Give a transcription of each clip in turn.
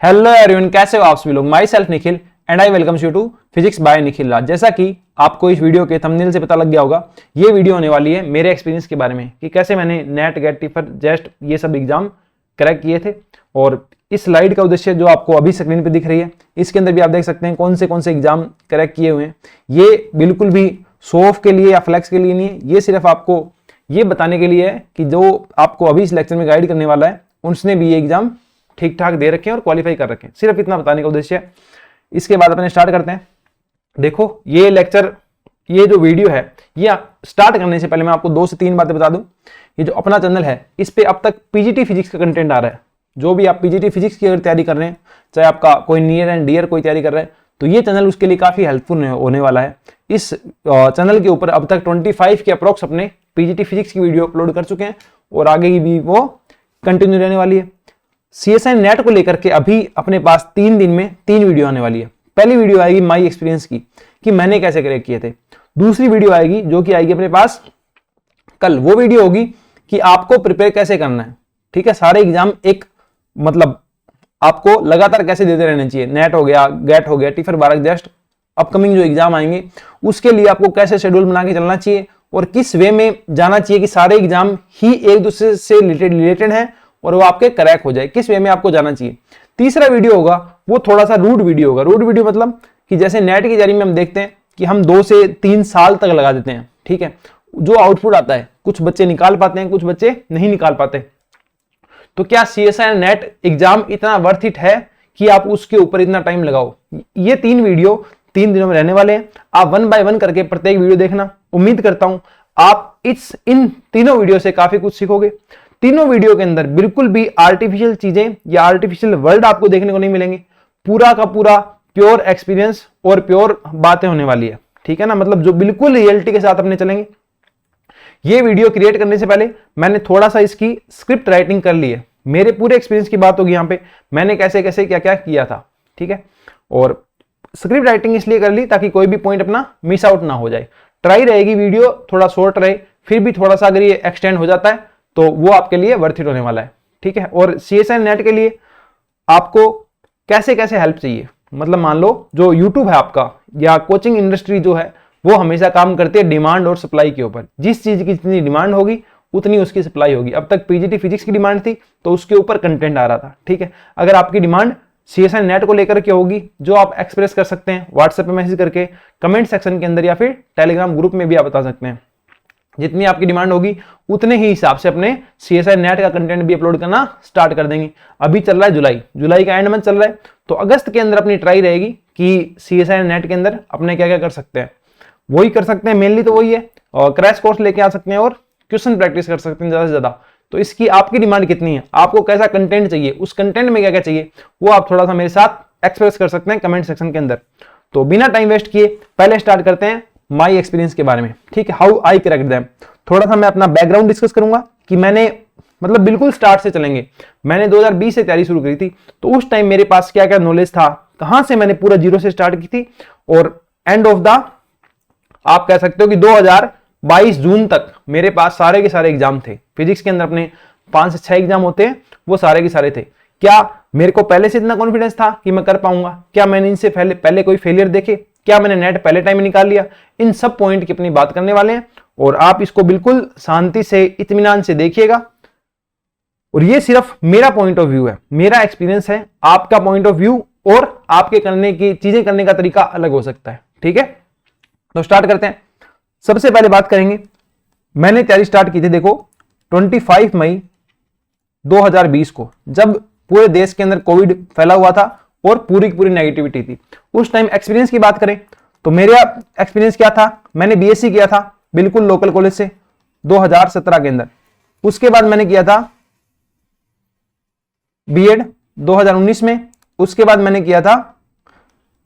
Hello everyone, कैसे हो आप सभी लोग। Myself Nikhil and I welcome you to physics by Nikhil Raj. जैसा कि आपको इस वीडियो के थंबनेल से पता लग गया होगा, ये वीडियो होने वाली है मेरे एक्सपीरियंस के बारे में कि कैसे मैंने नेट गेट टिफर जेस्ट ये सब एग्जाम क्रैक किए थे। और इस स्लाइड का उद्देश्य जो आपको अभी स्क्रीन पे दिख रही है, इसके अंदर भी आप देख सकते हैं कौन से एग्जाम क्रैक किए हुए हैं। ये बिल्कुल भी शो ऑफ के लिए या फ्लैक्स के लिए नहीं है, ये सिर्फ आपको ये बताने के लिए है कि जो आपको अभी इस लेक्चर में गाइड करने वाला है उसने भी ये एग्जाम ठीक ठाक दे रखे हैं और क्वालिफाई कर रखे हैं। सिर्फ इतना बताने का उद्देश्य है। इसके बाद अपने स्टार्ट करते हैं। देखो ये लेक्चर, ये जो वीडियो है, ये स्टार्ट करने से पहले मैं आपको 2 से 3 बातें बता दूं। ये जो अपना चैनल है, इस पे अब तक पीजीटी फिजिक्स का कंटेंट आ रहा है। जो भी आप पीजीटी फिजिक्स की अगर तैयारी कर रहे हैं, चाहे आपका कोई नियर एंड डियर कोई तैयारी कर रहे हैं, तो ये चैनल उसके लिए काफी हेल्पफुल होने वाला है। इस चैनल के ऊपर अब तक 25 के अप्रोक्स अपने पीजीटी फिजिक्स की वीडियो अपलोड कर चुके हैं और आगे की भी वो कंटिन्यू रहने वाली है। सीएसआई नेट को लेकर के अभी अपने पास 3 दिन में 3 वीडियो आने वाली है। पहली वीडियो आएगी माई एक्सपीरियंस की कि मैंने कैसे क्रैक किए थे। दूसरी वीडियो आएगी जो कि आएगी अपने पास कल, वो वीडियो होगी कि आपको प्रिपेयर कैसे करना है। ठीक है, सारे एग्जाम एक मतलब आपको लगातार कैसे देते रहना चाहिए। नेट हो गया, गेट हो गया, टिफर 12 जस्ट अपकमिंग जो एग्जाम आएंगे उसके लिए आपको कैसे शेड्यूल बना के चलना चाहिए और किस वे में जाना चाहिए कि सारे एग्जाम ही एक दूसरे से रिलेटेड है और वो आपके क्रैक हो जाए, किस वे में आपको जाना चाहिए। तीसरा वीडियो होगा वो थोड़ा सा रूट वीडियो होगा। रूट वीडियो मतलब कि जैसे नेट की तैयारी में हम देखते हैं कि हम 2 से 3 साल तक लगा देते हैं। ठीक है, जो आउटपुट आता है कुछ बच्चे निकाल पाते हैं, कुछ बच्चे नहीं निकाल पाते। तो क्या सीएसआई नेट एग्जाम इतना वर्थ इट है कि आप उसके ऊपर इतना टाइम लगाओ? ये 3 वीडियो 3 दिनों में रहने वाले हैं। आप 1 बाय 1 करके प्रत्येक वीडियो देखना। उम्मीद करता हूं आप इन तीनों वीडियो से काफी कुछ सीखोगे। तीनों वीडियो के अंदर बिल्कुल भी आर्टिफिशियल चीजें या आर्टिफिशियल वर्ड आपको देखने को नहीं मिलेंगे। पूरा का पूरा प्योर एक्सपीरियंस और प्योर बातें होने वाली है। ठीक है ना, मतलब जो बिल्कुल रियलिटी के साथ अपने चलेंगे। ये वीडियो क्रिएट करने से पहले मैंने थोड़ा सा इसकी स्क्रिप्ट राइटिंग कर ली है। मेरे पूरे एक्सपीरियंस की बात होगी यहाँ पे, मैंने कैसे कैसे क्या क्या किया था। ठीक है, और स्क्रिप्ट राइटिंग इसलिए कर ली ताकि कोई भी पॉइंट अपना मिस आउट ना हो जाए। ट्राई रहेगी वीडियो थोड़ा शॉर्ट रहे, फिर भी थोड़ा सा अगर ये एक्सटेंड हो जाता है तो वो आपके लिए वर्थ इट होने वाला है। ठीक है, और सीएसआई नेट के लिए आपको कैसे कैसे हेल्प चाहिए, मतलब मान लो जो यूट्यूब है आपका या कोचिंग इंडस्ट्री जो है वो हमेशा काम करती है डिमांड और सप्लाई के ऊपर। जिस चीज की जितनी डिमांड होगी उतनी उसकी सप्लाई होगी। अब तक पीजीटी फिजिक्स की डिमांड थी तो उसके ऊपर कंटेंट आ रहा था। ठीक है, अगर आपकी डिमांड सीएसआई नेट को लेकर के होगी, जो आप एक्सप्रेस कर सकते हैं व्हाट्सएप पे मैसेज करके, कमेंट सेक्शन के अंदर या फिर टेलीग्राम ग्रुप में भी आप बता सकते हैं। जितनी आपकी डिमांड होगी उतने ही हिसाब से अपने सीएसआई नेट का कंटेंट भी अपलोड करना स्टार्ट कर देंगे। अभी चल रहा है जुलाई का एंड मंथ चल रहा है, तो अगस्त के अंदर अपनी ट्राई रहेगी कि सीएसआई नेट के अंदर अपने क्या क्या कर सकते हैं। वही कर सकते हैं, मेनली तो वही है। और क्रैश कोर्स लेके आ सकते हैं और क्वेश्चन प्रैक्टिस कर सकते हैं ज्यादा से ज्यादा। तो इसकी आपकी डिमांड कितनी है, आपको कैसा कंटेंट चाहिए, उस कंटेंट में क्या क्या चाहिए, वो आप थोड़ा सा मेरे साथ एक्सप्रेस कर सकते हैं कमेंट सेक्शन के अंदर। तो बिना टाइम वेस्ट किए पहले स्टार्ट करते हैं माई एक्सपीरियंस के बारे में। ठीक है, हाउ आई क्रैक्ड देम। थोड़ा सा मैं अपना बैकग्राउंड डिस्कस करूंगा कि मैंने मतलब बिल्कुल स्टार्ट से चलेंगे। मैंने 2020 से तैयारी शुरू करी थी, तो उस टाइम मेरे पास क्या क्या नॉलेज था, कहां से मैंने पूरा जीरो से स्टार्ट की थी, और एंड ऑफ द आप कह सकते हो कि 2022 जून तक मेरे पास सारे के सारे एग्जाम थे। फिजिक्स के अंदर अपने 5 से 6 एग्जाम होते हैं, वो सारे के सारे थे। क्या मेरे को पहले से इतना कॉन्फिडेंस था कि मैं कर पाऊंगा? क्या मैंने इनसे पहले कोई फेलियर देखे? क्या मैंने नेट पहले टाइम में निकाल लिया? इन सब पॉइंट की अपनी बात करने वाले हैं और आप इसको बिल्कुल शांति से इत्मीनान से देखिएगा। और ये सिर्फ मेरा पॉइंट ऑफ व्यू है, मेरा एक्सपीरियंस है। आपका पॉइंट ऑफ व्यू और आपके करने की चीजें करने का तरीका अलग हो सकता है। ठीक है, तो स्टार्ट करते हैं। सबसे पहले बात करेंगे, मैंने तैयारी स्टार्ट की थी देखो 25 मई 2020 को, जब पूरे देश के अंदर कोविड फैला हुआ था और पूरी की पूरी नेगेटिविटी थी। उस टाइम एक्सपीरियंस की बात करें तो मेरा एक्सपीरियंस क्या था, मैंने बीएससी किया था बिल्कुल लोकल कॉलेज से 2017 के अंदर। उसके बाद मैंने किया था बीएड 2019 में। उसके बाद मैंने किया था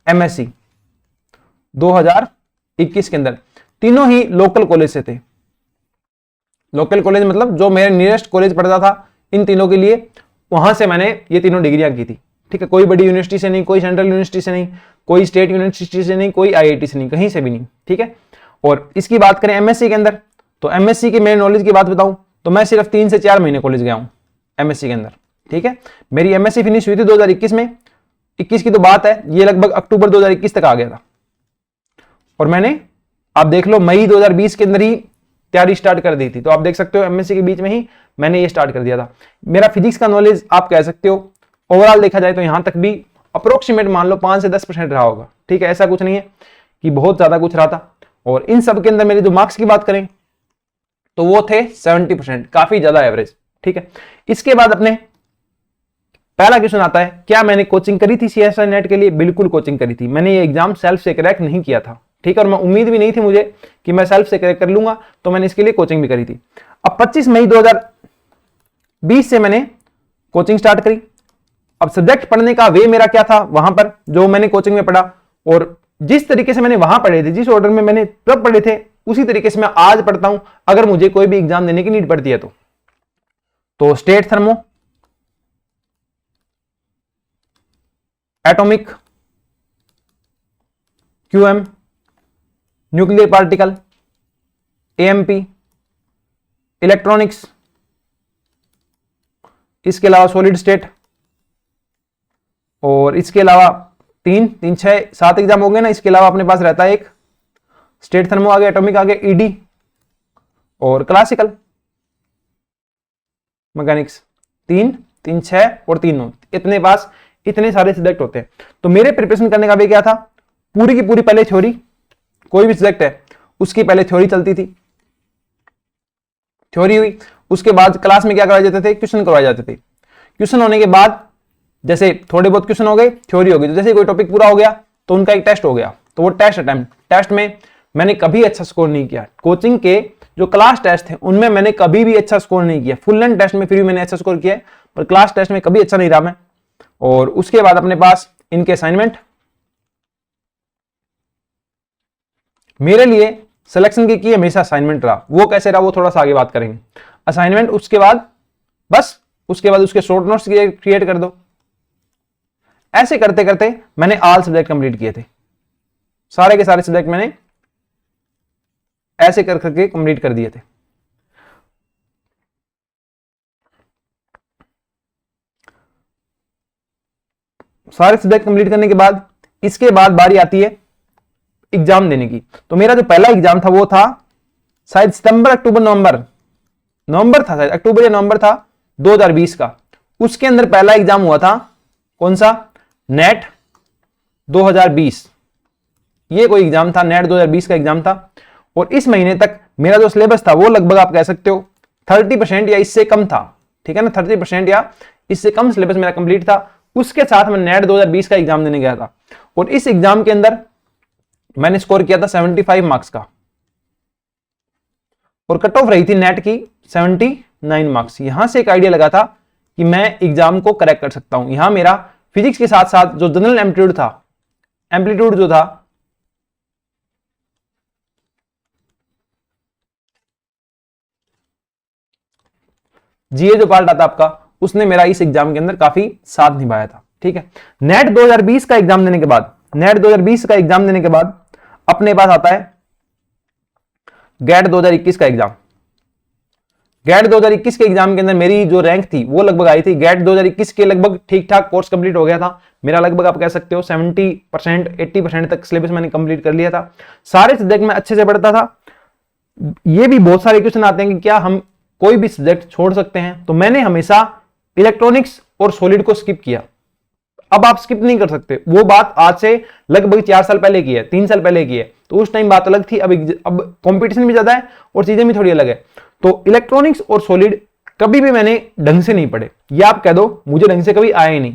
एमएससी 2021 के अंदर। तीनों ही लोकल कॉलेज से थे। लोकल कॉलेज मतलब जो मेरे नियरेस्ट कॉलेज पढ़ता था, इन तीनों के लिए वहां से मैंने ये तीनों डिग्रियां की थी। ठीक है, कोई बड़ी यूनिवर्सिटी से नहीं, कोई सेंट्रल यूनिवर्सिटी से नहीं, कोई स्टेट यूनिवर्सिटी से नहीं, कोई आईआईटी से नहीं, कहीं से भी नहीं। ठीक है, और इसकी बात करें एमएससी के अंदर, तो एमएससी की मेरे नॉलेज की बात बताऊं तो मैं सिर्फ 3 से 4 महीने कॉलेज गया हूं एमएससी के अंदर। ठीक है। मेरी एमएससी फिनिश हुई थी 2021 में, 21 की तो बात है, ये लगभग अक्टूबर 2021 तक आ गया था। और मैंने आप देख लो मई 2020 के अंदर ही तैयारी स्टार्ट कर दी थी। तो आप देख सकते हो एमएससी के बीच में ही मैंने ये स्टार्ट कर दिया था। मेरा फिजिक्स का नॉलेज आप कह सकते हो ओवरऑल देखा जाए तो यहां तक भी अप्रोक्सीमेट मान लो 5 से 10% रहा होगा, ठीक है। ऐसा कुछ नहीं है कि बहुत ज्यादा कुछ रहा था। और इन सब के अंदर मेरे जो मार्क्स की बात करें तो वो थे 70%, काफी ज्यादा एवरेज, ठीक है। इसके बाद अपने पहला क्वेश्चन आता है, क्या मैंने कोचिंग करी थी सीएसआई नेट के लिए? बिल्कुल कोचिंग करी थी मैंने। ये एग्जाम सेल्फ से क्रैक नहीं किया था, ठीक है। और मैं उम्मीद भी नहीं थी मुझे कि मैं सेल्फ से क्रैक कर लूंगा, तो मैंने इसके लिए कोचिंग भी करी थी। अब 25 मई 2020 से मैंने कोचिंग स्टार्ट करी। अब सब्जेक्ट पढ़ने का वे मेरा क्या था वहां पर जो मैंने कोचिंग में पढ़ा, और जिस तरीके से मैंने वहां पढ़े थे, जिस ऑर्डर में मैंने तब पढ़े थे, उसी तरीके से मैं आज पढ़ता हूं अगर मुझे कोई भी एग्जाम देने की नीड पड़ती है तो state thermo, atomic, QM, nuclear particle, AMP, electronics, इसके अलावा सॉलिड स्टेट, और इसके अलावा 3, 6, 7 एग्जाम हो गए ना। इसके अलावा अपने पास रहता है एक स्टेट थर्मो आ गया, एटॉमिक आ गया, ईडी और क्लासिकल मैकेनिक्स। 3, 6 और 3, 9, इतने पास इतने सारे सब्जेक्ट होते हैं। तो मेरे प्रिपरेशन करने का भी क्या था, पूरी की पूरी पहले थ्योरी, कोई भी सब्जेक्ट है उसकी पहले थ्योरी चलती थी, थ्योरी हुई, उसके बाद क्लास में क्या करवाए जाते थे, क्वेश्चन करवाए जाते थे। क्वेश्चन होने के बाद जैसे थोड़े बहुत क्वेश्चन हो गए, थ्योरी हो गई, तो जैसे कोई टॉपिक पूरा हो गया तो उनका एक टेस्ट हो गया, तो वो टेस्ट में मैंने कभी अच्छा स्कोर नहीं किया। कोचिंग के जो क्लास टेस्ट थे उनमें मैंने कभी भी अच्छा स्कोर नहीं किया। फुल लेंथ टेस्ट में फिर भी मैंने अच्छा स्कोर किया है, पर क्लास टेस्ट में कभी अच्छा नहीं रहा मैं। और उसके बाद अपने पास इनके असाइनमेंट, मेरे लिए सिलेक्शन की हमेशा असाइनमेंट रहा। वो कैसे रहा वो थोड़ा सा आगे बात करेंगे। असाइनमेंट, उसके बाद बस उसके बाद उसके शॉर्ट नोट्स क्रिएट कर दो। ऐसे करते करते मैंने ऑल सब्जेक्ट कंप्लीट किए थे, सारे के सारे सब्जेक्ट मैंने ऐसे कर करके कंप्लीट कर दिए थे। सारे सब्जेक्ट कंप्लीट करने के बाद इसके बाद बारी आती है एग्जाम देने की। तो मेरा जो पहला एग्जाम था वो था शायद सितंबर, अक्टूबर, नवंबर था, शायद अक्टूबर या नवंबर था 2020 का। उसके अंदर पहला एग्जाम हुआ था कौन सा, नेट 2020। ये कोई एग्जाम था, नेट 2020 का एग्जाम था। और इस महीने तक मेरा जो सिलेबस था वो लगभग आप कह सकते हो 30% या इससे कम था, ठीक है ना। 30% या इससे कम सिलेबस मेरा कंप्लीट था। उसके साथ मैं नेट 2020 का एग्जाम देने गया था, और इस एग्जाम के अंदर मैंने स्कोर किया था 75 मार्क्स का, और कट ऑफ रही थी नेट की 79 मार्क्स। यहां से एक आइडिया लगा था कि मैं एग्जाम को क्रैक कर सकता हूं। यहां मेरा फिजिक्स के साथ साथ जो जनरल एम्पलीट्यूड जो था जीए जो पार्ट आता आपका, उसने मेरा इस एग्जाम के अंदर काफी साथ निभाया था, ठीक है। नेट 2020 का एग्जाम देने के बाद अपने पास आता है गेट 2021 का एग्जाम। गेट 2021 के एग्जाम के अंदर मेरी जो रैंक थी वो लगभग आई थी। गेट 2021 के लगभग ठीक ठाक कोर्स कंप्लीट हो गया था मेरा, लगभग आप कह सकते हो 70%, 80% तक सिलेबस मैंने कंप्लीट कर लिया था। सारे सब्जेक्ट में अच्छे से पढ़ता था। ये भी बहुत सारे क्वेश्चन आते हैं कि क्या हम कोई भी सब्जेक्ट छोड़ सकते हैं, तो मैंने हमेशा इलेक्ट्रॉनिक्स और सॉलिड को स्किप किया। अब आप स्किप नहीं कर सकते, वो बात आज से लगभग 4 साल पहले की है, 3 साल पहले की है, तो उस टाइम बात अलग थी। अब कंपटीशन भी ज्यादा है और चीजें भी थोड़ी अलग है। तो इलेक्ट्रॉनिक्स और सॉलिड कभी भी मैंने ढंग से नहीं पढ़े, या आप कह दो मुझे ढंग से कभी आया ही नहीं।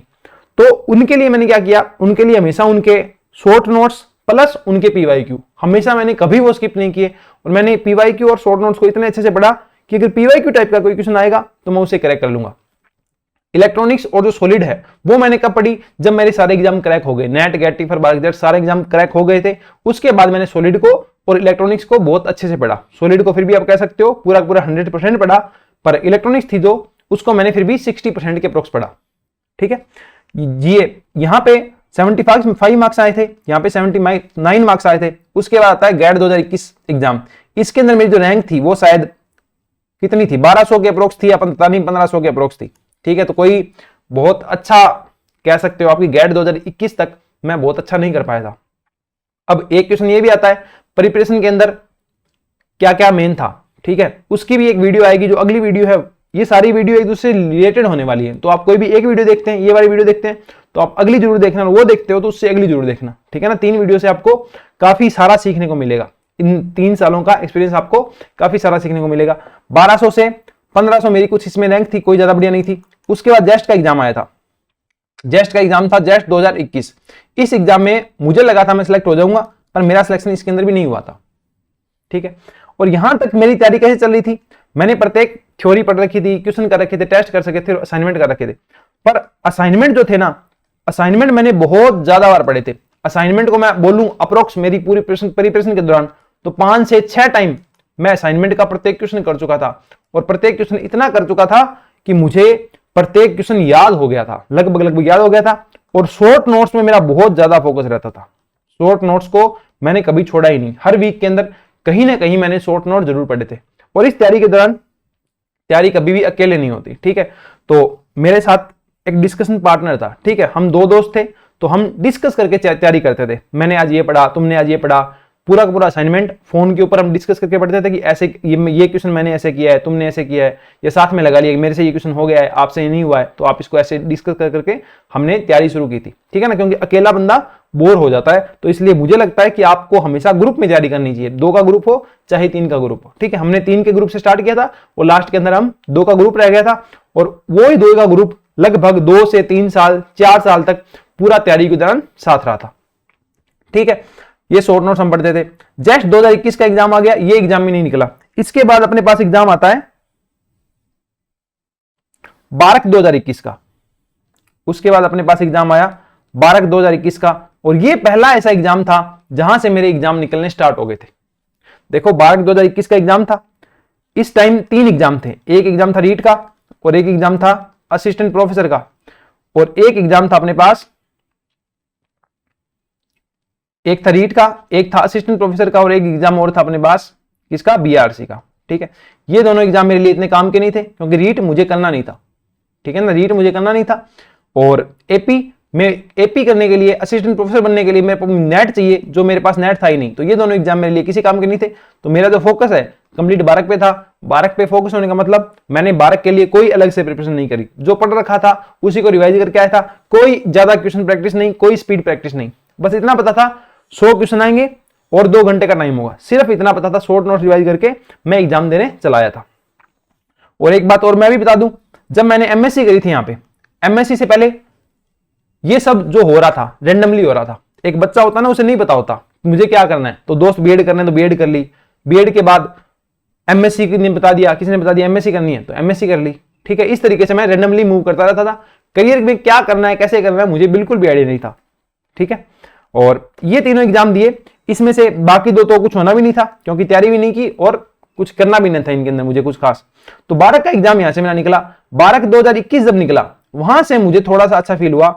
तो उनके लिए मैंने क्या किया, उनके लिए हमेशा उनके शॉर्ट नोट्स प्लस उनके पीवाईक्यू, हमेशा मैंने कभी वो स्किप नहीं किए। और मैंने पीवाईक्यू और शॉर्ट नोट्स को इतने अच्छे से पढ़ा कि अगर पीवाईक्यू टाइप का कोई क्वेश्चन आएगा तो मैं उसे क्रैक कर लूंगा। इलेक्ट्रॉनिक्स और जो सॉलिड है वो मैंने कब पढ़ी, जब मेरे सारे एग्जाम क्रैक हो गए, नेट, गेट, टीफर, बार्क, सारे एग्जाम क्रैक हो गए थे। उसके बाद मैंने सॉलिड को और इलेक्ट्रॉनिक्स को बहुत अच्छे से पढ़ा। सॉलिड को फिर भी आप कह सकते हो पूरा 100% पढ़ा, पर इलेक्ट्रॉनिक्स थी जो उसको मैंने फिर भी 60% के अप्रोक्स पढ़ा, ठीक है। ये यहाँ पे 75 मार्क्स आए थे, यहाँ पे 79 मार्क्स आए थे। उसके बाद आता है गेट 2021 एग्जाम। इसके अंदर मेरी जो रैंक थी वो शायद कितनी थी, 1200 के अप्रोक्स थी या पता नहीं 1500 के अप्रोक्स थी, ठीक है। तो कोई बहुत अच्छा कह सकते हो आपकी गेट 2021 तक मैं बहुत अच्छा नहीं कर पाया था। अब एक क्वेश्चन ये भी आता है प्रिपरेशन के अंदर क्या क्या मेन था, ठीक है, उसकी भी एक वीडियो आएगी, जो अगली वीडियो है। ये सारी वीडियो एक दूसरे रिलेटेड होने वाली है, तो आप कोई भी एक वीडियो देखते हैं, ये वाली वीडियो देखते हैं, तो आप अगली जरूर देखना, वो देखते हो तो उससे अगली जरूर देखना, ठीक है ना। 3 वीडियो से आपको काफी सारा सीखने को मिलेगा, इन 3 सालों का एक्सपीरियंस आपको काफी सारा सीखने को मिलेगा। 1200 से 1500 मेरी कुछ इसमें रैंक थी, कोई ज्यादा बढ़िया नहीं थी। उसके बाद जेस्ट का एग्जाम आया था, जेस्ट का एग्जाम था जेस्ट 2021। इस एग्जाम में मुझे लगा था मैं सिलेक्ट हो जाऊंगा, पर मेरा सिलेक्शन इसके अंदर भी नहीं हुआ था, ठीक है। और यहां तक मेरी तैयारी कैसे चल रही थी, मैंने प्रत्येक थ्योरी पढ़ रखी थी, क्वेश्चन कर रखे थे, टेस्ट कर सके थे, असाइनमेंट कर रखे थे। पर असाइनमेंट जो थे ना, असाइनमेंट मैंने बहुत ज्यादा बार पढ़े थे। असाइनमेंट को मैं बोलूं अप्रोक्स मेरी पूरी प्रिपरेशन के दौरान तो 5 से 6 टाइम मैं असाइनमेंट का प्रत्येक क्वेश्चन कर चुका था, और प्रत्येक क्वेश्चन इतना कर चुका था कि मुझे प्रत्येक क्वेश्चन याद हो गया था, लगभग याद हो गया था। और शॉर्ट नोट्स में मेरा बहुत ज्यादा फोकस रहता था, शॉर्ट नोट्स को मैंने कभी छोड़ा ही नहीं। हर वीक के अंदर कहीं ना कहीं मैंने शॉर्ट नोट जरूर पढ़े थे। और इस तैयारी के दौरान तैयारी कभी भी अकेले नहीं होती, ठीक है। तो मेरे साथ एक डिस्कशन पार्टनर था, ठीक है, हम 2 दोस्त थे, तो हम डिस्कस करके तैयारी करते थे। मैंने आज ये पढ़ा, तुमने आज ये पढ़ा, पूरा का पूरा असाइनमेंट फोन के ऊपर हम डिस्कस करके पढ़ते थे कि ऐसे ये क्वेश्चन मैंने ऐसे किया है, तुमने ऐसे किया है, या साथ में लगा लिया मेरे से ये क्वेश्चन हो गया है, आपसे ये नहीं हुआ है, तो आप इसको ऐसे डिस्कस कर करके हमने तैयारी शुरू की थी, ठीक है ना। क्योंकि अकेला बंदा बोर हो जाता है, तो इसलिए मुझे लगता है कि आपको हमेशा ग्रुप में तैयारी करनी चाहिए, 2 का ग्रुप हो चाहे 3 का ग्रुप हो, ठीक है। हमने 3 के ग्रुप से स्टार्ट किया था और लास्ट के अंदर हम 2 का ग्रुप रह गया था, और वो ही 2 का ग्रुप लगभग 2 से 3 साल 4 साल तक पूरा तैयारी के दौरान साथ रहा था, ठीक है। ये शॉर्ट नोट्स हम पढ़ते थे। जेस्ट 2021 का एग्जाम आ गया, ये एग्जाम भी नहीं निकला। इसके बाद अपने पास एग्जाम आता है बारक 2021 का। उसके बाद अपने पास एग्जाम आया बारक 2021 का, और ये पहला ऐसा एग्जाम था जहां से मेरे एग्जाम निकलने स्टार्ट हो गए थे। देखो बारक 2021 का एग्जाम था, इस टाइम 3 एग्जाम थे। एक एग्जाम था रीट का, और एक एग्जाम था असिस्टेंट प्रोफेसर का, और एक एग्जाम था अपने पास, एक था रीट का, एक था असिस्टेंट प्रोफेसर का, और एक एग्जाम और था अपने पास किसका, बीआरसी का, ठीक है। ये दोनों एग्जाम मेरे लिए इतने काम के नहीं थे, क्योंकि रीट मुझे करना नहीं था, ठीक है ना, रीट मुझे करना नहीं था। और एपी करने के लिए, असिस्टेंट प्रोफेसर बनने के लिए मेरे पास नेट चाहिए, जो मेरे पास नेट था ही नहीं। तो ये दोनों एग्जाम मेरे लिए किसी काम के नहीं थे। तो मेरा जो फोकस है कंप्लीट बारक पे था। बारक पे फोकस होने का मतलब मैंने बारक के लिए कोई अलग से प्रिपरेशन नहीं करी, जो पढ़ रखा था उसी को रिवाइज करके आया था। कोई ज्यादा क्वेश्चन प्रैक्टिस नहीं, कोई स्पीड प्रैक्टिस नहीं, बस इतना पता था 100 क्वेश्चन आएंगे और 2 घंटे का टाइम होगा, सिर्फ इतना पता था। शॉर्ट नोट्स रिवाइज करके मैं एग्जाम देने चला आया था। और एक बात और मैं भी बता दूं, जब मैंने एमएससी करी थी, यहां पे एमएससी से पहले ये सब जो हो रहा था रेंडमली हो रहा था। एक बच्चा होता ना, उसे नहीं पता होता मुझे क्या करना है, तो दोस्त बीएड करना है तो बीएड कर ली, बीएड के बाद एमएससी ने बता दिया, किसी ने बता दिया एमएससी करनी है तो एमएससी कर ली, ठीक है। इस तरीके से मैं रेंडमली मूव करता रहता था। करियर में क्या करना है, कैसे करना है, मुझे बिल्कुल भी आइडिया नहीं था, ठीक है। और ये तीनों एग्जाम दिए, इसमें से बाकी 2 तो कुछ होना भी नहीं था, क्योंकि तैयारी भी नहीं की और कुछ करना भी नहीं था इनके अंदर मुझे कुछ खास। तो बारक का एग्जाम यहां से मेरा निकला। बारक 2021 जब निकला, वहां से मुझे थोड़ा सा अच्छा फील हुआ,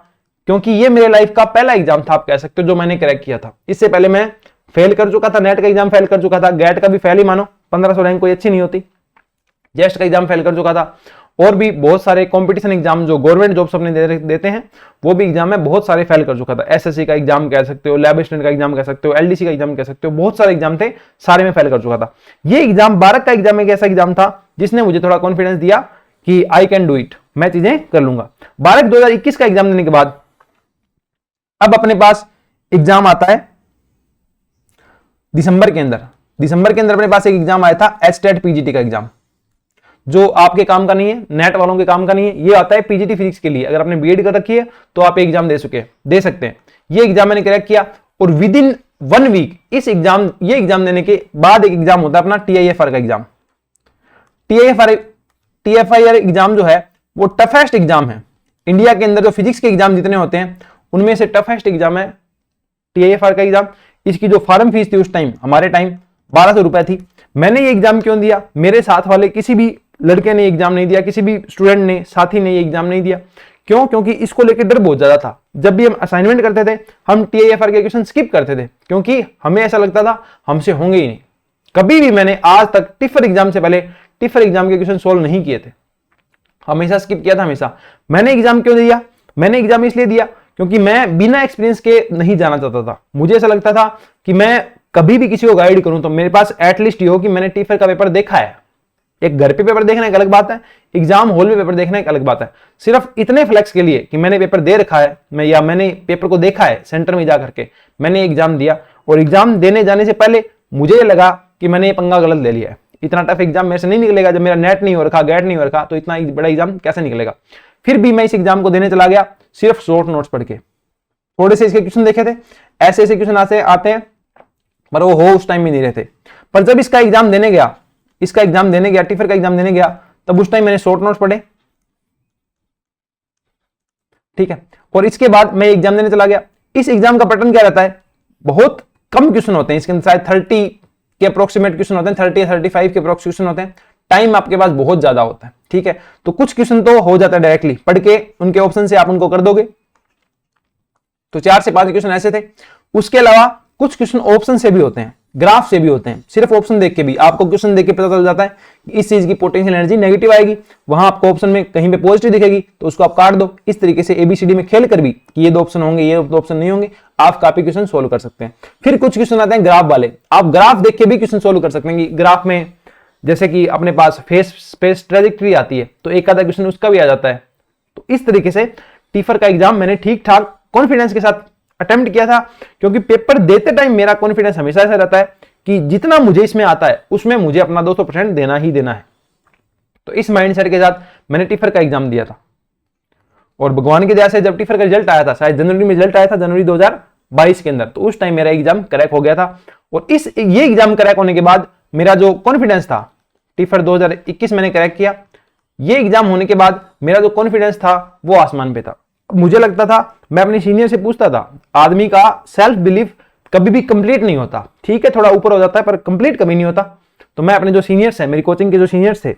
क्योंकि ये मेरे लाइफ का पहला एग्जाम था, आप कह सकते हो, जो मैंने क्रैक किया था। इससे पहले मैं फेल कर चुका था, नेट का एग्जाम फेल कर चुका था, गेट का भी फेल ही मानो, 1500 रैंक कोई अच्छी नहीं होती, जेस्ट का एग्जाम फेल कर चुका था, और भी बहुत सारे कंपटीशन एग्जाम जो गवर्नमेंट जॉब्स अपने देते हैं वो भी एग्जाम में बहुत सारे फेल कर चुका था। एसएससी का एग्जाम कह सकते हो, लैब असिस्टेंट का एग्जाम कह सकते हो, एलडीसी का एग्जाम कह सकते हो, बहुत सारे एग्जाम थे, सारे में फेल कर चुका था। ये एग्जाम बारक का एग्जाम एक ऐसा एग्जाम था जिसने मुझे थोड़ा कॉन्फिडेंस दिया कि आई कैन डू इट, मैं चीजें कर लूंगा। बारक 2021 का एग्जाम देने के बाद अब अपने पास एग्जाम आता है दिसंबर के अंदर। दिसंबर के अंदर अपने पास एक एग्जाम आया था एचटेट पीजीटी का एग्जाम, जो आपके काम का नहीं है, नेट वालों के काम का नहीं है। ये आता है पीजीटी फिजिक्स के लिए, अगर आपने बीएड कर रखी है तो आप एग्जाम दे सकते हैं। ये एग्जाम मैंने क्रैक किया, और विद इन 1 वीक ये एग्जाम देने के बाद एक एग्जाम होता है अपना टीआईएफआर का एग्जाम। टीएफआईआर एग्जाम जो है वो टफेस्ट एग्जाम है इंडिया के अंदर। जो फिजिक्स के एग्जाम जितने होते हैं उनमें से टफेस्ट एग्जाम है टीआईएफआर का एग्जाम। इसकी जो फॉर्म फीस थी उस टाइम, हमारे टाइम 1200 रुपए थी। मैंने ये एग्जाम क्यों दिया, मेरे साथ वाले किसी भी लड़के ने एग्जाम नहीं दिया, किसी भी स्टूडेंट ने, साथी ने ये एग्जाम नहीं दिया। क्यों? क्योंकि इसको लेकर डर बहुत ज्यादा था। जब भी हम असाइनमेंट करते थे हम टीआईएफआर के क्वेश्चन स्किप करते थे, क्योंकि हमें ऐसा लगता था हमसे होंगे ही नहीं। कभी भी मैंने आज तक टिफर एग्जाम से पहले टिफर एग्जाम के क्वेश्चन सोल्व नहीं किए थे। हमेशा स्किप किया था हमेशा। मैंने एग्जाम क्यों दिया? मैंने एग्जाम इसलिए दिया क्योंकि मैं बिना एक्सपीरियंस के नहीं जाना चाहता था। मुझे ऐसा लगता था कि मैं कभी भी किसी को गाइड करूं तो मेरे पास एटलीस्ट ये हो कि मैंने टीफर का पेपर देखा है। एक घर पे पेपर देखना एक अलग बात है, एग्जाम हॉल में पेपर देखना एक अलग बात है। सिर्फ इतने फ्लेक्स के लिए कि मैंने पेपर दे रखा है मैंने पेपर को देखा है सेंटर में जाकर के, मैंने एग्जाम दिया और एग्जाम देने जाने से पहले मुझे लगा कि मैंने ये पंगा गलत ले लिया है। इतना टफ एग्जाम मेरे से नहीं निकलेगा, जब मेरा नेट नहीं हो रखा, गेट नहीं हो रखा, तो इतना बड़ा एग्जाम कैसे निकलेगा। फिर भी मैं इस एग्जाम को देने चला गया सिर्फ शॉर्ट नोट्स पढ़ के। थोड़े से इसके क्वेश्चन देखे थे, ऐसे ऐसे क्वेश्चन आते हैं पर वो हो उस टाइम में नहीं रहते। पर जब इसका एग्जाम देने गया टीफर का एग्जाम देने गया, तब उस टाइम मैंने शॉर्ट नोट्स पढ़े, ठीक है। और इसके बाद मैं एग्जाम देने चला गया। इस एग्जाम का पैटर्न क्या रहता है, बहुत कम क्वेश्चन होते हैं इसके अंदर, शायद 30 के अप्रोक्सीमेट क्वेश्चन होते हैं, 30 या 35 के अप्रोक्स क्वेश्चन होते हैं। टाइम आपके पास बहुत ज्यादा होता है, ठीक है। तो कुछ क्वेश्चन तो हो जाता है डायरेक्टली पढ़ के, उनके ऑप्शन से आप उनको कर दोगे। तो 4 से 5 क्वेश्चन ऐसे थे। उसके अलावा कुछ क्वेश्चन ऑप्शन से भी होते हैं, ग्राफ से भी होते हैं। सिर्फ ऑप्शन देख के भी आपको क्वेश्चन देख के पता चल जाता है कि इस चीज की पोटेंशियल एनर्जी नेगेटिव आएगी, वहां आपको ऑप्शन में कहीं पे पॉजिटिव दिखेगी तो उसको आप काट दो। इस तरीके से एबीसीडी में खेल कर भी कि ये 2 ऑप्शन होंगे, ये 2 ऑप्शन नहीं होंगे, आप काफी क्वेश्चन सोल्व कर सकते हैं। फिर कुछ क्वेश्चन आते हैं ग्राफ वाले, आप ग्राफ देख के भी क्वेश्चन सोल्व कर सकते हैं। कि ग्राफ में जैसे कि अपने पास फेस स्पेस ट्रेजेक्टरी आती है तो एक आधा क्वेश्चन उसका भी आ जाता है। तो इस तरीके से टीफर का एग्जाम मैंने ठीक ठाक कॉन्फिडेंस के साथ अटेम्प्ट किया था, क्योंकि पेपर देते टाइम मेरा कॉन्फिडेंस हमेशा ऐसा रहता है कि जितना मुझे इसमें आता है उसमें मुझे अपना 200% देना ही देना है। तो इस माइंडसेट के साथ मैंने टीफर का एग्जाम दिया था। और भगवान की दया से जब टीफर का रिजल्ट आया था, शायद जनवरी में रिजल्ट आया था, जनवरी 2022 के अंदर, तो उस टाइम मेरा एग्जाम क्रैक हो गया था। और ये एग्जाम क्रैक होने के बाद मेरा जो कॉन्फिडेंस था, टीफर 2021 मैंने क्रैक किया, ये एग्जाम होने के बाद मेरा जो कॉन्फिडेंस था वो आसमान पे था। मुझे लगता था, मैं अपने सीनियर से पूछता था, आदमी का सेल्फ बिलीफ कभी भी कंप्लीट नहीं होता, ठीक है थोड़ा ऊपर हो जाता है पर कंप्लीट कभी नहीं होता। तो मैं अपने जो सीनियर्स हैं, मेरी कोचिंग के जो सीनियर्स थे,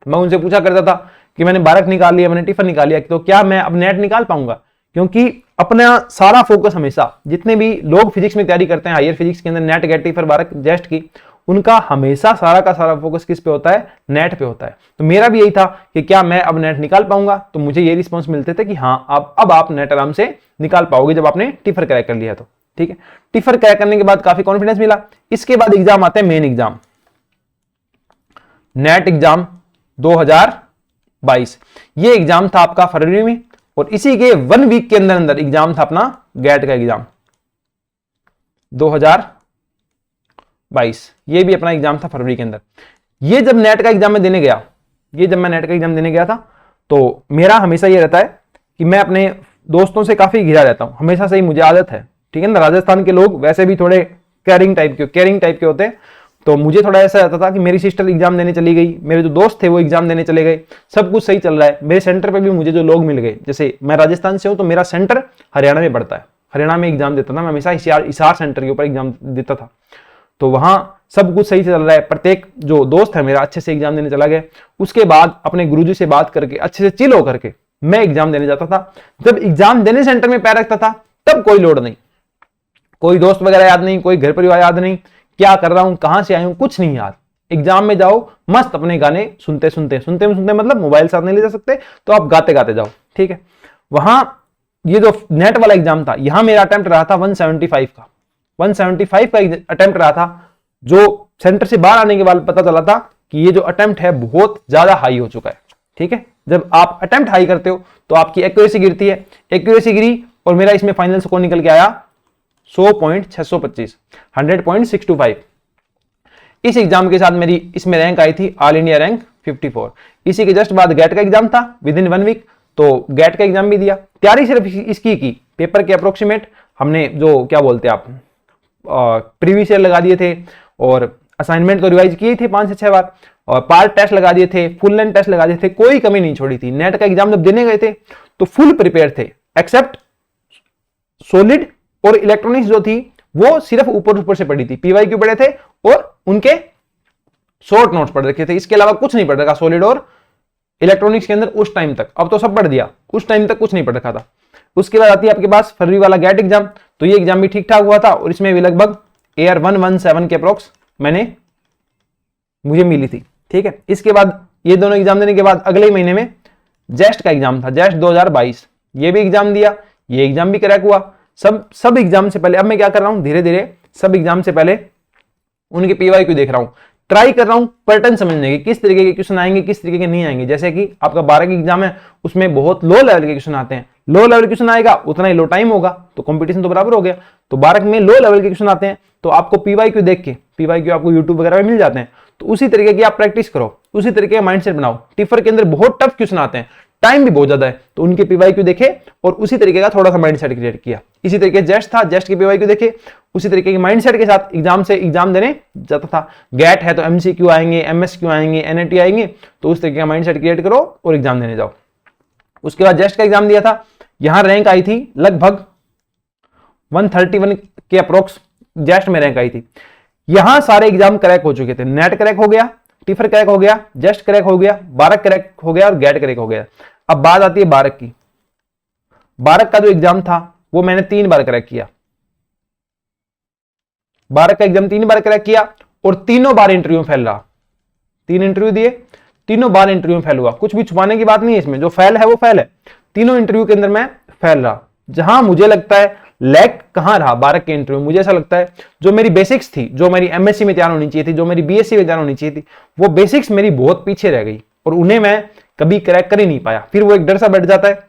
मैं उनसे पूछा करता था कि मैंने 12 निकाल लिया, मैंने टीफर निकाल लिया, तो क्या मैं अब नेट निकाल पाऊंगा। क्योंकि अपना सारा फोकस हमेशा, जितने भी लोग फिजिक्स में तैयारी करते हैं हायर फिजिक्स के अंदर, नेट गेट टीफर 12 जेस्ट की, उनका हमेशा सारा का सारा फोकस किस पे होता है, नेट पे होता है। तो मेरा भी यही था कि क्या मैं अब नेट निकाल पाऊंगा। तो मुझे ये रिस्पॉन्स मिलते थे कि हाँ अब आप नेट आराम से निकाल पाओगे जब आपने टीफर क्रैक कर लिया तो, ठीक है। टीफर क्रैक करने के बाद काफी कॉन्फिडेंस मिला। इसके बाद एग्जाम आते हैं मेन एग्जाम, नेट एग्जाम 2022। ये एग्जाम था आपका फरवरी में, और इसी के 1 वीक के अंदर अंदर एग्जाम था अपना गेट का एग्जाम 2022। ये भी अपना एग्जाम था फरवरी के अंदर। ये जब नेट का एग्जाम में देने गया, जब मैं नेट का एग्जाम देने गया था, तो मेरा हमेशा ये रहता है कि मैं अपने दोस्तों से काफी घिरा रहता हूं, हमेशा से ही मुझे आदत है, ठीक है ना। राजस्थान के लोग वैसे भी थोड़े केयरिंग टाइप के होते हैं। तो मुझे थोड़ा ऐसा रहता था कि मेरी सिस्टर एग्जाम देने चली गई, मेरे जो दोस्त थे वो एग्जाम देने चले गए, सब कुछ सही चल रहा है। मेरे सेंटर पे भी मुझे जो लोग मिल गए, जैसे मैं राजस्थान से हूं तो मेरा सेंटर हरियाणा में पड़ता है, हरियाणा में एग्जाम देता था मैं, हमेशा हिसार सेंटर के ऊपर एग्जाम देता था। तो वहां सब कुछ सही चल रहा है, प्रत्येक जो दोस्त है मेरा अच्छे से एग्जाम देने चला गया। उसके बाद अपने गुरुजी से बात करके अच्छे से चिल होकर के मैं एग्जाम देने जाता था। जब एग्जाम देने सेंटर में पैर रखता था तब कोई लोड नहीं, कोई दोस्त वगैरह याद नहीं, कोई घर परिवार याद नहीं, क्या कर रहा हूं, कहां से आया हूं, कुछ नहीं याद। एग्जाम में जाओ मस्त अपने गाने सुनते मतलब मोबाइल साथ नहीं ले जा सकते तो आप गाते गाते जाओ, ठीक है। वहां ये जो नेट वाला एग्जाम था, यहां मेरा अटेम्प्ट रहा था 175 का 175 का अटेम्प्ट रहा था। जो सेंटर से बाहर आने के बाद पता चला था कि ये जो अटेम्प्ट है बहुत ज्यादा हाई हो चुका है, ठीक है। जब आप अटेम्प्ट हाई करते हो तो आपकी एक्यूरेसी गिरती है, एक्यूरेसी गिरी और मेरा इसमें फाइनल स्कोर निकल के आया 100.625 100.625। इस एग्जाम के साथ मेरी इसमें रैंक आई थी ऑल इंडिया रैंक 54। इसी के जस्ट बाद गेट का एग्जाम था विद इन 1 वीक, तो गेट का एग्जाम भी दिया। तैयारी सिर्फ इसकी की, पेपर के अप्रोक्सीमेट हमने जो क्या बोलते हैं आप प्रीवियस ईयर लगा दिए थे, और असाइनमेंट तो रिवाइज किए थे 5 से 6 बार, और पार्ट टेस्ट लगा दिए थे, फुल लेंथ टेस्ट लगा दिए थे, कोई कमी नहीं छोड़ी थी। नेट का एग्जाम जब देने गए थे तो फुल प्रिपेयर थे, एक्सेप्ट सॉलिड और इलेक्ट्रॉनिक्स जो थी वो सिर्फ ऊपर से पढ़ी थी, पीवाईक्यू पढ़े थे और उनके शॉर्ट नोट्स पढ़ रखे थे, इसके अलावा कुछ नहीं पढ़ रखा सॉलिड और इलेक्ट्रॉनिक्स के अंदर उस टाइम तक। अब तो सब पढ़ दिया, उस टाइम तक कुछ नहीं पढ़ रखा था। उसके बाद आती है आपके पास फरवरी वाला गेट एग्जाम, तो ये एग्जाम भी ठीक ठाक हुआ था और इसमें भी लगभग एयर 117 के अप्रोक्स मुझे मिली थी, ठीक है। इसके बाद ये दोनों एग्जाम देने के बाद अगले महीने में जेस्ट का एग्जाम था, जेस्ट 2022, ये भी एग्जाम दिया, ये एग्जाम भी क्रैक हुआ। सब एग्जाम से पहले अब मैं क्या कर रहा हूं, धीरे धीरे सब एग्जाम से पहले उनके पीवाईक्यू देख रहा हूं, ट्राई कर रहा हूं पैटर्न समझने की, किस तरीके के क्वेश्चन आएंगे, किस तरीके के नहीं आएंगे। जैसे कि आपका 12 की एग्जाम है, उसमें बहुत लो लेवल के क्वेश्चन आते हैं, लो लेवल क्वेश्चन आएगा उतना ही लो टाइम होगा, तो कंपटीशन तो बराबर हो गया। तो 12 में लो लेवल के क्वेश्चन आते हैं, तो आपको पीवाईक्यू देख के, पीवाईक्यू आपको यूट्यूब वगैरह में मिल जाते हैं, तो उसी तरीके की आप प्रैक्टिस करो, उसी तरीके का माइंडसेट बनाओ। टिफर के अंदर बहुत टफ क्वेश्चन आते हैं, टाइम भी बहुत ज्यादा है, तो उनके पीवाईक्यू देखे और उसी तरीके का थोड़ा सा माइंडसेट क्रिएट किया। इसी तरीके जेस्ट था, जेस्ट के पीवाईक्यू देखे, उसी तरीके के माइंडसेट के साथ एग्जाम से एग्जाम देने जाता था। गेट है तो एमसीक्यू आएंगे, एमएसक्यू आएंगे, एनएटी आएंगे, तो उस तरीके का माइंडसेट क्रिएट करो और एग्जाम देने जाओ। उसके बाद जेस्ट का एग्जाम दिया था, यहां रैंक आई थी लगभग 131 के अप्रोक्स जेस्ट में रैंक आई थी। यहां सारे एग्जाम क्रैक हो चुके थे, नेट क्रैक हो गया, टिफर क्रैक हो गया, जेस्ट क्रैक हो गया, बारक क्रैक हो गया और गेट क्रैक हो गया। अब बात आती है बारक की। बारक का जो एग्जाम था वो मैंने 3 बार क्रैक किया, बारक का एग्जाम 3 बार क्रैक किया और तीनों बार इंटरव्यू फेल रहा। 3 इंटरव्यू दिए, तीनों बार इंटरव्यू फेल हुआ। कुछ भी छुपाने की बात नहीं है इसमें, जो फेल है वो फेल है। तीनों इंटरव्यू के अंदर मैं फेल रहा। जहां मुझे लगता है लैक कहां रहा बारक के इंटरव्यू, मुझे ऐसा लगता है जो मेरी बेसिक्स थी, जो मेरी एमएससी में तैयार होनी चाहिए थी, जो मेरी बीएससी में तैयार होनी चाहिए थी, वो बेसिक्स मेरी बहुत पीछे रह गई और उन्हें मैं कभी क्रैक कर ही नहीं पाया। फिर वो एक डर सा बैठ जाता है।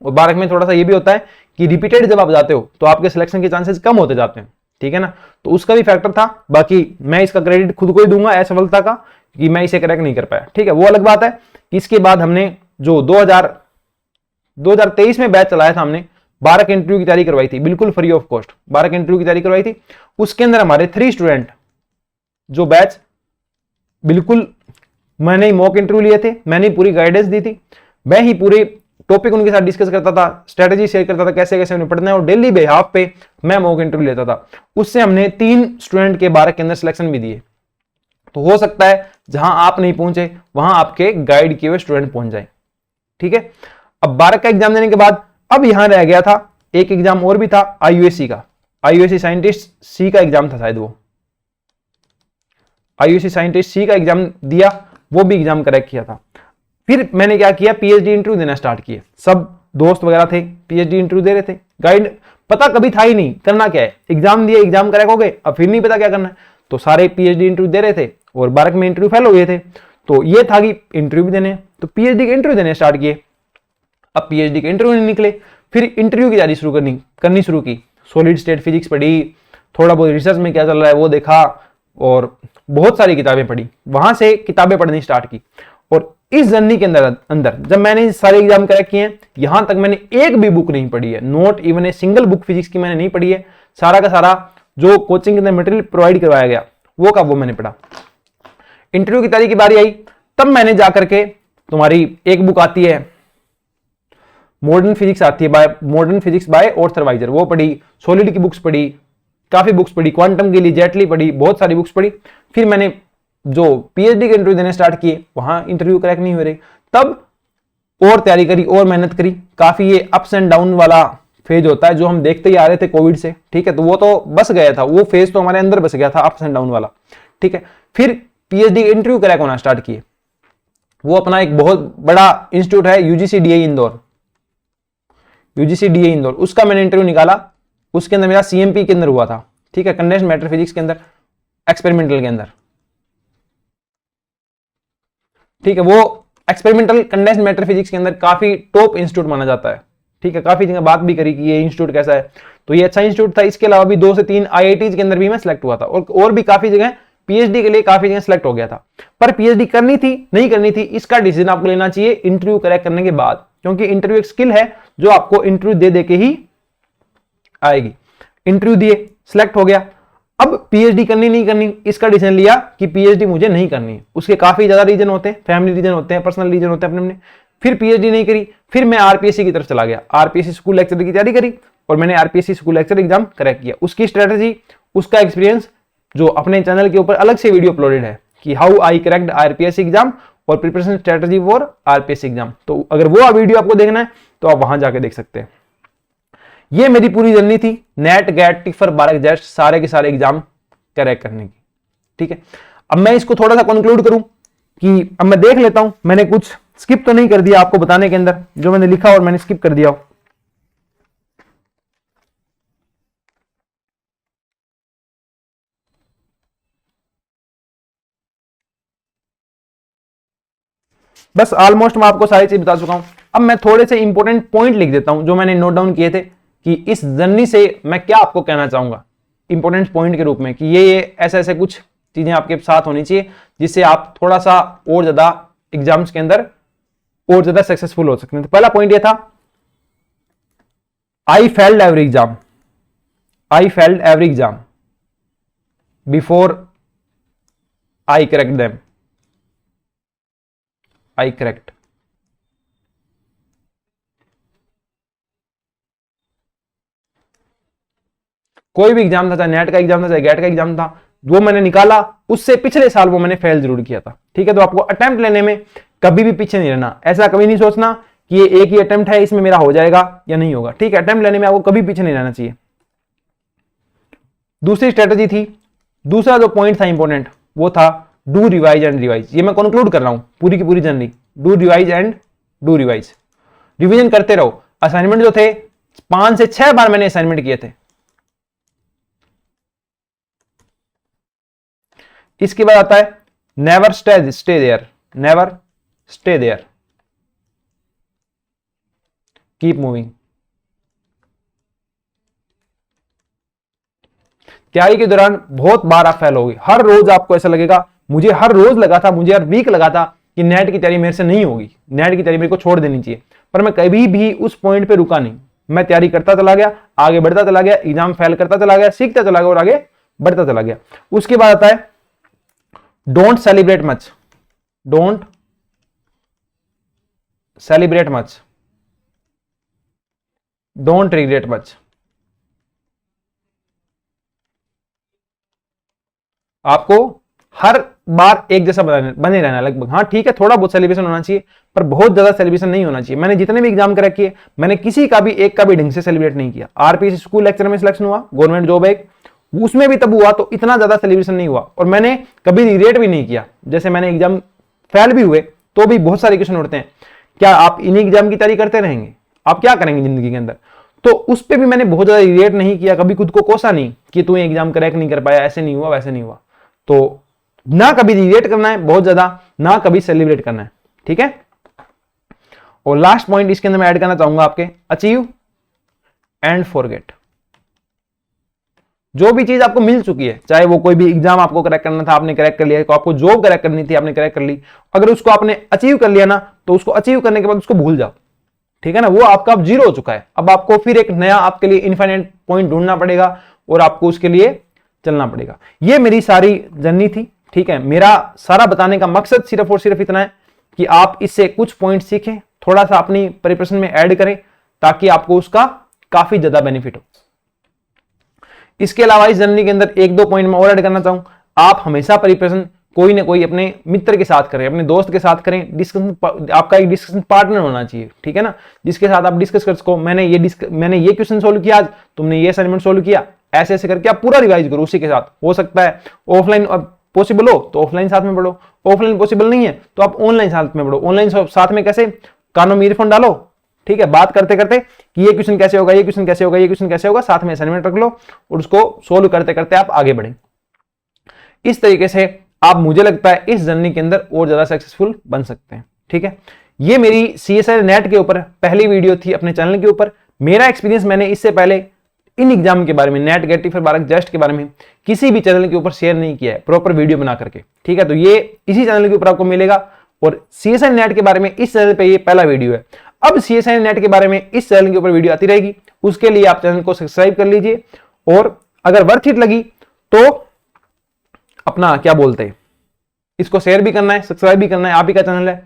और बारक में थोड़ा सा ये भी होता है कि रिपीटेड जब आप जाते हो तो आपके सिलेक्शन के चांसेस कम होते जाते हैं, ठीक है ना, तो उसका भी फैक्टर था। बाकी मैं इसका क्रेडिट खुद को ही दूंगा असफलता का कि मैं इसे क्रैक नहीं कर पाया, ठीक है, वो अलग बात है। इसके बाद हमने जो 2023 में बैच चलाया था, हमने 12 इंटरव्यू की तैयारी करवाई थी, बिल्कुल फ्री ऑफ कॉस्ट 12 इंटरव्यू की तैयारी करवाई थी। उसके अंदर हमारे 3 स्टूडेंट जो बैच बिल्कुल, मैंने ही मॉक इंटरव्यू लिए थे, मैंने पूरी गाइडेंस दी थी, मैं ही पूरे टॉपिक उनके साथ डिस्कस करता था, स्ट्रेटेजी शेयर करता था कैसे कैसे उन्हें पढ़ना है, और डेली बेहाफ पे मैं मॉक इंटरव्यू लेता था। उससे हमने 3 स्टूडेंट के 12 के अंदर सिलेक्शन भी दिए। तो हो सकता है जहां आप नहीं पहुंचे वहां आपके गाइड किए हुए स्टूडेंट पहुंच जाए, ठीक है। अब 12 का एग्जाम देने के बाद अब यहां रह गया था एक एग्जाम और भी था, आईयूएससी का, आईयूएससी साइंटिस्ट सी का एग्जाम था शायद, वो आईयूएससी साइंटिस्ट सी का एग्जाम दिया, वो भी एग्जाम क्रैक किया था। फिर मैंने क्या किया, पीएचडी इंटरव्यू देना स्टार्ट किए। सब दोस्त वगैरह थे पीएचडी इंटरव्यू दे रहे थे, गाइड पता कभी था ही नहीं करना क्या है, एग्जाम दिए, एग्जाम क्रैक हो गए, अब फिर नहीं पता क्या करना है, तो सारे पीएचडी इंटरव्यू दे रहे थे और 12 में इंटरव्यू फेल हो गए थे। तो ये था कि इंटरव्यू भी देने, तो पीएचडी के इंटरव्यू देने स्टार्ट किए। अब पीएचडी के इंटरव्यू नहीं निकले, फिर इंटरव्यू की तैयारी करनी शुरू की, सॉलिड स्टेट फिजिक्स पढ़ी, थोड़ा बहुत रिसर्च में क्या चल रहा है वो देखा, और बहुत सारी किताबें पढ़ी, वहां से किताबें पढ़नी स्टार्ट की। और इस जर्नी के अंदर जब मैंने सारे एग्जाम क्रैक किए, यहां तक मैंने एक भी बुक नहीं पढ़ी है, not even a single book physics की मैंने नहीं पढ़ी है। सारा का सारा जो कोचिंग के अंदर मटेरियल प्रोवाइड करवाया गया वो का वो मैंने पढ़ा। इंटरव्यू की तैयारी की बारी आई, तब मैंने जाकर के, तुम्हारी एक बुक आती है मॉडर्न फिजिक्स आती है, modern physics by Arthur Beiser, वो पढ़ी, सॉलिड की बुक्स पढ़ी, काफी बुक्स पढ़ी, क्वांटम के लिए जेटली पढ़ी, बहुत सारी बुक्स पढ़ी। फिर मैंने जो पीएचडी के इंटरव्यू देने स्टार्ट किए, वहां इंटरव्यू क्रैक नहीं हो रही, तब और तैयारी करी और मेहनत करी। काफी ये अप्स एंड डाउन वाला फेज होता है जो हम देखते ही आ रहे थे कोविड से, ठीक है, तो वो तो बस गया था, वो फेज तो हमारे अंदर बस गया था, अप्स एंड डाउन वाला, ठीक है। फिर पीएचडी के इंटरव्यू क्रैक होना स्टार्ट किए। वो अपना एक बहुत बड़ा इंस्टीट्यूट है UGC DA Indore, UGC DA Indore, उसका मैंने इंटरव्यू निकाला। उसके अंदर मेरा सीएमपी के अंदर हुआ था, ठीक है, कंडेंस्ड मैटर फिजिक्स के अंदर, एक्सपेरिमेंटल के अंदर, ठीक है। वो एक्सपेरिमेंटल कंडेंस्ड मैटर फिजिक्स के अंदर काफी टॉप इंस्टीट्यूट माना जाता है, ठीक है। काफी जगह बात भी करी कि ये इंस्टीट्यूट कैसा है, तो ये अच्छा इंस्टीट्यूट था। इसके अलावा भी 2 से 3 आईआईटीज के अंदर भी मैं सिलेक्ट हुआ था, और भी काफी जगह पीएचडी के लिए काफी जगह सिलेक्ट हो गया था। पर पीएचडी करनी थी नहीं करनी थी, इसका डिसीजन आपको लेना चाहिए इंटरव्यू क्रैक करने के बाद, क्योंकि इंटरव्यू एक स्किल है जो आपको इंटरव्यू दे के ही आएगी। इंटरव्यू दिए, सिलेक्ट हो गया। अब पीएचडी करनी नहीं करनी, इसका डिसीजन लिया कि पीएचडी मुझे नहीं करनी है। उसके काफी ज्यादा रीजन होते हैं, फैमिली रीजन होते हैं, पर्सनल रीजन होते हैं अपने अपने। फिर पीएचडी नहीं करी, फिर मैं आरपीएससी की तरफ चला गया, आरपीएससी स्कूल लेक्चर की तैयारी करी और मैंने RPSC school lecture exam crack किया। उसकी स्ट्रेटेजी, उसका एक्सपीरियंस जो अपने चैनल के ऊपर अलग से वीडियो अपलोडेड है कि how I cracked RPSC exam और preparation strategy for RPSC exam, तो अगर वो वीडियो आपको देखना है तो आप वहां जाके देख सकते हैं। ये मेरी पूरी जर्नी थी नेट, गेट, टिफर, बारक, जेस्ट, सारे के सारे एग्जाम क्रैक करने की, ठीक है। अब मैं इसको थोड़ा सा कंक्लूड करूं कि अब मैं देख लेता हूं, मैंने कुछ स्किप तो नहीं कर दिया आपको बताने के अंदर जो मैंने लिखा और मैंने स्किप कर दिया हो। बस ऑलमोस्ट मैं आपको सारी चीज बता चुका हूं। अब मैं थोड़े से इंपॉर्टेंट पॉइंट लिख देता हूं जो मैंने नोट डाउन किए थे कि इस जर्नी से मैं क्या आपको कहना चाहूंगा इंपॉर्टेंट पॉइंट के रूप में, कि ये ऐसे ऐसे कुछ चीजें आपके साथ होनी चाहिए जिससे आप थोड़ा सा और ज्यादा एग्जाम्स के अंदर और ज्यादा सक्सेसफुल हो सकते हैं। तो पहला पॉइंट ये था, I failed every exam, I failed every exam before I correct them, I correct. कोई भी एग्जाम था, चाहे नेट का एग्जाम था, चाहे गेट का एग्जाम था, वो मैंने निकाला उससे पिछले साल वो मैंने फेल जरूर किया था। ठीक है, तो आपको अटेम्प्ट लेने में कभी भी पीछे नहीं रहना। ऐसा कभी नहीं सोचना कि ये एक ही अटेम्प्ट है, इसमें मेरा हो जाएगा या नहीं होगा। ठीक है, अटेम्प्ट लेने में आपको कभी पीछे नहीं रहना चाहिए। दूसरी स्ट्रेटेजी थी, दूसरा जो पॉइंट था इंपॉर्टेंट वो था डू रिवाइज एंड रिवाइज। ये मैं कंक्लूड कर रहा हूं पूरी की पूरी journey, do revise and do revise. Revision करते रहो। असाइनमेंट जो थे 5 से 6 बार मैंने असाइनमेंट किए थे। इसके बाद आता है never stay there, never stay there, keep moving. तैयारी के दौरान बहुत बार आप फेल होगे, हर रोज आपको ऐसा लगेगा, मुझे हर रोज लगा था, मुझे हर वीक लगा था कि नेट की तैयारी मेरे से नहीं होगी, नेट की तैयारी मेरे को छोड़ देनी चाहिए, पर मैं कभी भी उस पॉइंट पे रुका नहीं। मैं तैयारी करता चला गया, आगे बढ़ता चला गया, एग्जाम फेल करता चला गया, सीखता चला गया और आगे बढ़ता चला गया। उसके बाद आता है don't celebrate much, don't celebrate much, don't regret much. आपको हर बार एक जैसा बने रहना लगभग। हाँ ठीक है, थोड़ा बहुत सेलिब्रेशन होना चाहिए पर बहुत ज्यादा सेलिब्रेशन नहीं होना चाहिए। मैंने जितने भी एग्जाम क्रैक किए, मैंने किसी का भी एक का भी ढंग से सेलिब्रेट नहीं किया। आरपीएस स्कूल लेक्चर में सिलेक्शन हुआ, गवर्नमेंट जॉब एक, उसमें भी तब हुआ तो इतना ज्यादा सेलिब्रेशन नहीं हुआ। और मैंने कभी रिग्रेट भी नहीं किया। जैसे मैंने एग्जाम फेल भी हुए तो भी बहुत सारे क्वेश्चन उठते हैं, क्या आप इन्हीं एग्जाम की तैयारी करते रहेंगे, आप क्या करेंगे जिंदगी के अंदर, तो उस पर भी मैंने बहुत ज्यादा रिग्रेट नहीं किया, कभी खुद को कोसा नहीं कि तू एग्जाम क्रैक नहीं कर पाया, ऐसे नहीं हुआ वैसे नहीं हुआ। तो ना कभी रिग्रेट करना है बहुत ज्यादा, ना कभी सेलिब्रेट करना है। ठीक है, और लास्ट पॉइंट इसके अंदर मैं ऐड करना चाहूंगा आपके, अचीव एंड फॉरगेट। जो भी चीज आपको मिल चुकी है, चाहे वो कोई भी एग्जाम आपको क्रैक करना था आपने क्रैक कर लिया, तो आपको जॉब क्रैक करनी थी आपने क्रैक कर ली, अगर उसको आपने अचीव कर लिया ना तो उसको अचीव करने के बाद उसको भूल जाओ। ठीक है ना, वो आपका अब जीरो हो चुका है। अब आपको फिर एक नया आपके लिए इनफाइनाइट पॉइंट ढूंढना पड़ेगा और आपको उसके लिए चलना पड़ेगा। ये मेरी सारी जर्नी थी। ठीक है, मेरा सारा बताने का मकसद सिर्फ और सिर्फ इतना है कि आप इससे कुछ पॉइंट सीखें, थोड़ा सा अपनी प्रिपरेशन में ऐड करें ताकि आपको उसका काफी ज्यादा बेनिफिट हो। इसके अलावा इस जर्नी के अंदर एक दो पॉइंट मैं और ऐड करना चाहूं, आप हमेशा प्रिपरेशन कोई ना कोई अपने मित्र के साथ करें, अपने दोस्त के साथ करें। डिस्कशन, आपका एक डिस्कशन पार्टनर होना चाहिए। ठीक है ना, जिसके साथ आप डिस्कस कर सको, मैंने ये क्वेश्चन सोल्व किया आज, तुमने ये असाइनमेंट सोल्व किया, ऐसे ऐसे करके आप पूरा रिवाइज करो उसी के साथ। हो सकता है ऑफलाइन पॉसिबल हो तो ऑफलाइन साथ में पढ़ो, ऑफलाइन पॉसिबल नहीं है तो आप ऑनलाइन साथ में पढ़ो। ऑनलाइन साथ में कैसे, कानों में ईयरफोन डालो, ठीक है, बात करते करते कि ये क्वेश्चन कैसे होगा, ये क्वेश्चन कैसे होगा, ये क्वेश्चन कैसे होगा, साथ में असाइनमेंट रख लो और उसको सोल्व करते करते आप आगे बढ़ें। इस तरीके से आप, मुझे लगता है, इस जर्नी के अंदर और ज्यादा सक्सेसफुल बन सकते हैं। ठीक है, ये मेरी सीएसआई नेट के ऊपर पहली वीडियो थी अपने चैनल के ऊपर। मेरा एक्सपीरियंस मैंने इससे पहले इन एग्जाम के बारे में, नेट, गेट, टिफर, बारक, जस्ट के बारे में किसी भी चैनल के ऊपर शेयर नहीं किया है प्रॉपर वीडियो बना करके। ठीक है, तो ये इसी चैनल के ऊपर आपको मिलेगा और सीएसआई नेट के बारे में इस चैनल पे ये पहला वीडियो है। अब सीएसआई नेट के बारे में इस चैनल के ऊपर वीडियो आती रहेगी, उसके लिए आप चैनल को सब्सक्राइब कर लीजिए और अगर वर्थ इट लगी तो अपना क्या बोलते हैं, इसको शेयर भी करना है, सब्सक्राइब भी करना है, आप ही का चैनल है।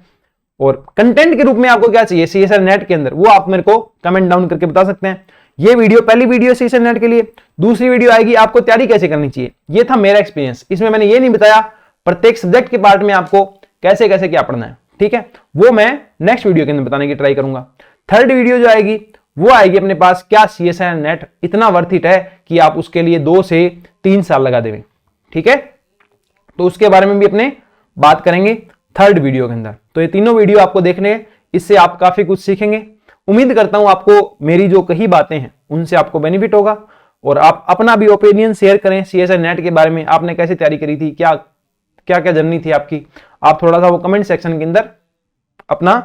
और कंटेंट के रूप में आपको क्या चाहिए सीएसआई नेट के अंदर, वो आप मेरे को कमेंट डाउन करके बता सकते हैं। ये वीडियो पहली वीडियो सीएसआई नेट के लिए। दूसरी वीडियो आएगी आपको तैयारी कैसे करनी चाहिए। ये था मेरा एक्सपीरियंस, इसमें मैंने ये नहीं बताया प्रत्येक सब्जेक्ट के पार्ट में आपको कैसे कैसे क्या पढ़ना है। ठीक है, वो मैं नेक्स्ट वीडियो के अंदर बताने की ट्राई करूंगा। थर्ड वीडियो जो आएगी वो आएगी अपने पास, क्या सीएसआई नेट इतना वर्थ इट है कि आप उसके लिए 2 से 3 साल लगा देंगे। ठीक है, तो उसके बारे में भी अपने बात करेंगे थर्ड वीडियो के अंदर। तो ये तीनों वीडियो आपको देखने हैं, इससे आप काफी कुछ सीखेंगे। उम्मीद करता हूं आपको मेरी जो कही बातें हैं उनसे आपको बेनिफिट होगा और आप अपना भी ओपिनियन शेयर करें सीएसआई नेट के बारे में। आपने कैसे तैयारी करी थी, क्या क्या क्या जर्नी थी आपकी, आप थोड़ा सा वो कमेंट सेक्शन के अंदर अपना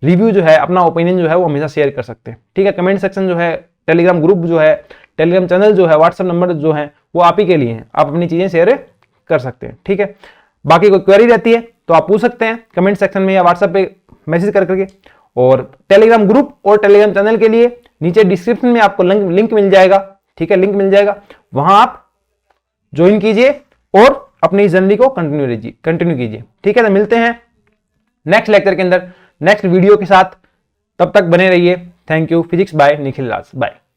रिव्यू जो है, अपना ओपिनियन जो है वो हमेशा शेयर कर सकते हैं। ठीक है, कमेंट सेक्शन जो है, टेलीग्राम ग्रुप जो है, टेलीग्राम चैनल जो है, व्हाट्सएप नंबर जो है वो आप ही के लिए हैं, आप अपनी चीजें शेयर कर सकते हैं। ठीक है, बाकी कोई क्वेरी रहती है तो आप पूछ सकते हैं कमेंट सेक्शन में या व्हाट्सएप पे मैसेज कर करके। और टेलीग्राम ग्रुप और टेलीग्राम चैनल के लिए नीचे डिस्क्रिप्शन में आपको लिंक मिल जाएगा। ठीक है, लिंक मिल जाएगा, वहां आप ज्वाइन कीजिए और अपनी जर्नी को कंटिन्यू कीजिए। ठीक है, तो मिलते हैं नेक्स्ट लेक्चर के अंदर नेक्स्ट वीडियो के साथ, तब तक बने रहिए। Thank you. Physics by Nikhil Raj, bye.